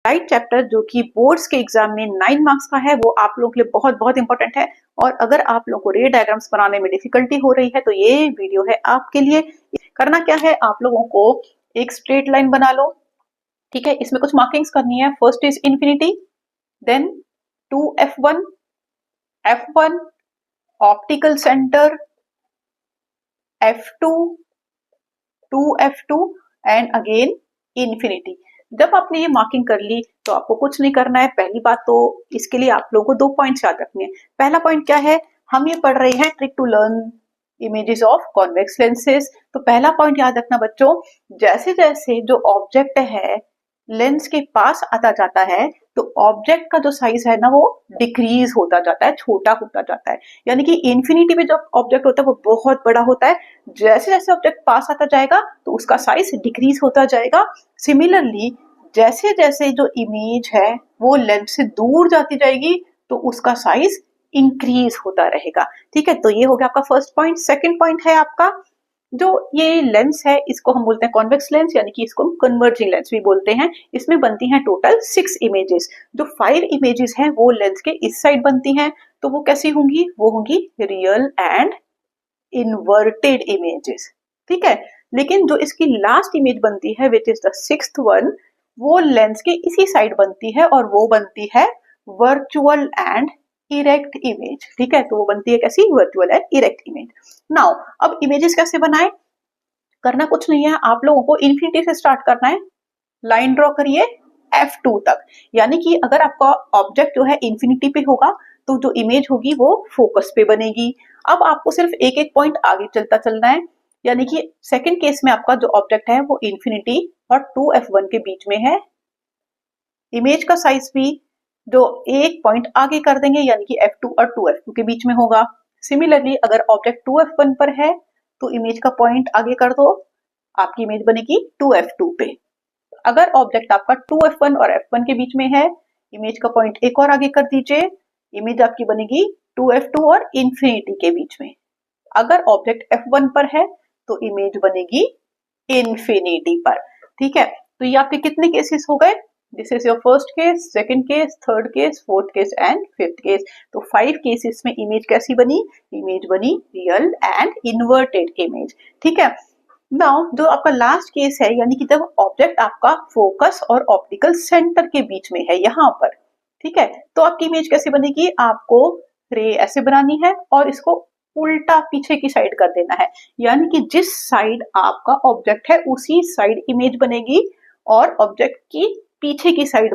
Right chapter जो कि boards के एग्जाम में 9 मार्क्स का है, वो आप लोगों के लिए बहुत बहुत इंपॉर्टेंट है। और अगर आप लोगों को रे डायग्राम्स बनाने में डिफिकल्टी हो रही है तो ये वीडियो है आपके लिए। करना क्या है, आप लोगों को एक स्ट्रेट लाइन बना लो, ठीक है। इसमें कुछ मार्किंग्स करनी है। First is infinity, then 2f1, f1, optical centre, f2, 2f2 and again infinity. जब आपने ये मार्किंग कर ली तो आपको कुछ नहीं करना है। पहली बात तो इसके लिए आप लोगों को 2 पॉइंट्स याद रखने हैं। पहला पॉइंट क्या है, हम ये पढ़ रहे हैं trick to learn images of convex lenses. तो पहला पॉइंट याद रखना बच्चों, जैसे जैसे जो ऑब्जेक्ट है लेंस के पास आता जाता है तो ऑब्जेक्ट का जो साइज है ना वो डिक्रीज होता जाता है, छोटा होता जाता है। यानी कि इंफिनिटी में जो ऑब्जेक्ट होता है वो बहुत बड़ा होता है, जैसे जैसे ऑब्जेक्ट पास आता जाएगा तो उसका साइज डिक्रीज होता जाएगा। सिमिलरली जैसे जैसे जो इमेज है वो लेंस से दूर जाती जाएगी तो उसका साइज इंक्रीज होता रहेगा, ठीक है। तो ये हो गया आपका फर्स्ट पॉइंट। सेकंड पॉइंट है आपका, जो ये लेंस है इसको हम बोलते हैं कॉन्वेक्स लेंस, यानी कि इसको कन्वर्जिंग लेंस भी बोलते हैं। इसमें बनती हैं टोटल 6 इमेजेस। जो 5 इमेजेस हैं वो लेंस के इस साइड बनती हैं, तो वो कैसी होंगी, वो होंगी रियल एंड इन्वर्टेड इमेजेस, ठीक है। लेकिन जो इसकी लास्ट इमेज बनती है which is the 6th one, वो लेंस के इसी साइड बनती है और वो बनती है वर्चुअल एंड इरेक्ट इमेज, ठीक है। तो वो बनती है कैसी, virtual and erect image. Now अब इमेजेस कैसे बनाए, करना कुछ नहीं है, आप लोगों को इंफिनिटी से स्टार्ट करना है। लाइन ड्रॉ करिए f2 तक, यानी कि अगर आपका ऑब्जेक्ट जो है इंफिनिटी पे होगा तो जो इमेज होगी वो फोकस पे बनेगी। अब आपको सिर्फ एक एक पॉइंट आगे चलता चलना है, यानी कि सेकंड केस में आपका जो ऑब्जेक्ट है वो इंफिनिटी और 2f1 के बीच में है। इमेज का साइज भी जो एक पॉइंट आगे कर देंगे, यानी कि f2 और 2f2 के बीच में होगा। सिमिलरली अगर ऑब्जेक्ट 2f1 पर है तो इमेज का पॉइंट आगे कर दो, आपकी इमेज बनेगी 2f2 पे। अगर ऑब्जेक्ट आपका 2f1 और f1 के बीच में है, इमेज का पॉइंट एक और आगे कर दीजिए, इमेज आपकी बनेगी 2f2 और इंफिनिटी के बीच में। अगर ऑब्जेक्ट f1 पर है तो इमेज बनेगी इंफिनिटी पर, ठीक है। तो ये आपके कितने केसेस हो गए, this is your first case, second case, third case, fourth case and fifth case. तो 5 केसेस में इमेज कैसी बनी, इमेज बनी रियल एंड इन्वर्टेड इमेज, ठीक है। नाउ जो आपका लास्ट केस है, यानी कि जब ऑब्जेक्ट आपका फोकस और ऑप्टिकल सेंटर के बीच में है यहाँ पर, ठीक है, तो आपकी इमेज कैसे बनेगी, आपको रे ऐसे बनानी है और इसको उल्टा पीछे की साइड कर देना है, यानी कि जिस साइड आपका ऑब्जेक्ट है उसी साइड इमेज बनेगी और ऑब्जेक्ट की पीछे की साइड